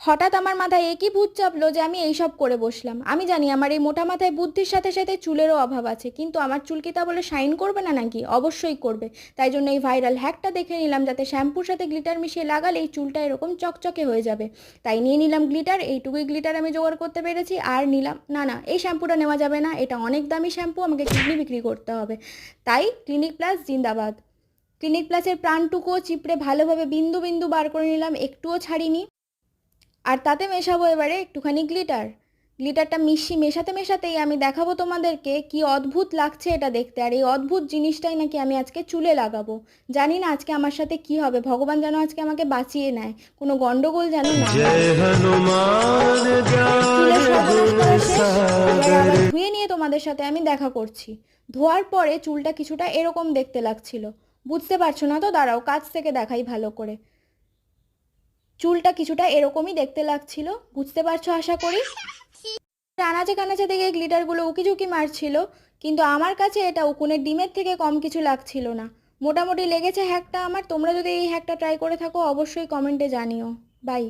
হঠাৎ আমার মাথায় একই ভূত চাপলো যে আমি এইসব করে বসলাম। আমি জানি আমার এই মোটা মাথায় বুদ্ধির সাথে সাথে চুলেরও অভাব আছে, কিন্তু আমার চুল কি তা বলে শাইন করবে না নাকি? অবশ্যই করবে। তাই জন্য এই ভাইরাল হ্যাকটা দেখে নিলাম, যাতে শ্যাম্পুর সাথে গ্লিটার মিশিয়ে লাগালে এই চুলটা এরকম চকচকে হয়ে যাবে। তাই নিয়ে নিলাম গ্লিটার। এইটুকুই গ্লিটার আমি জোগাড় করতে পেরেছি। আর নিলাম না, না, এই শ্যাম্পুটা নেওয়া যাবে না, এটা অনেক দামি শ্যাম্পু, আমাকে কিডনি বিক্রি করতে হবে। তাই ক্লিনিক প্লাস জিন্দাবাদ। ক্লিনিক প্লাসের প্রাণটুকুও চিপড়ে ভালোভাবে বিন্দু বিন্দু বার করে নিলাম, একটুও ছাড়িনি। আর তাতে মেশাবো এবারে একটুখানি গ্লিটার। গ্লিটারটা মেশাতে মেশাতেই আমি দেখাবো তোমাদেরকে কি অদ্ভুত লাগছে এটা দেখতে। আর এই অদ্ভুত জিনিসটাই নাকি আমি আজকে চুলে লাগাবো। জানি না আজকে আমার সাথে কি হবে, ভগবান যেন আজকে আমাকে বাঁচিয়ে নেয়, কোনো গন্ডগোল যেন না হয়। চুলের সর্বনাশ করা শেষ। এবার আবার ধুয়ে নিয়ে তোমাদের সাথে আমি দেখা করছি। ধোয়ার পরে চুলটা কিছুটা এরকম দেখতে লাগছিল। বুঝতে পারছো না তো? দাঁড়াও, কাছ থেকে দেখাই ভালো করে। চুলটা কিছুটা এরকমই দেখতে লাগছিল, বুঝতে পারছো আশা করি। আনাচে কানাচে থেকে গ্লিটারগুলো উকিঝুঁকি মারছিল, কিন্তু আমার কাছে এটা উকুনের ডিমের থেকে কম কিছু লাগছিল না। মোটামুটি লেগেছে হ্যাকটা আমার। তোমরা যদি এই হ্যাকটা ট্রাই করে থাকো অবশ্যই কমেন্টে জানিও। বাই।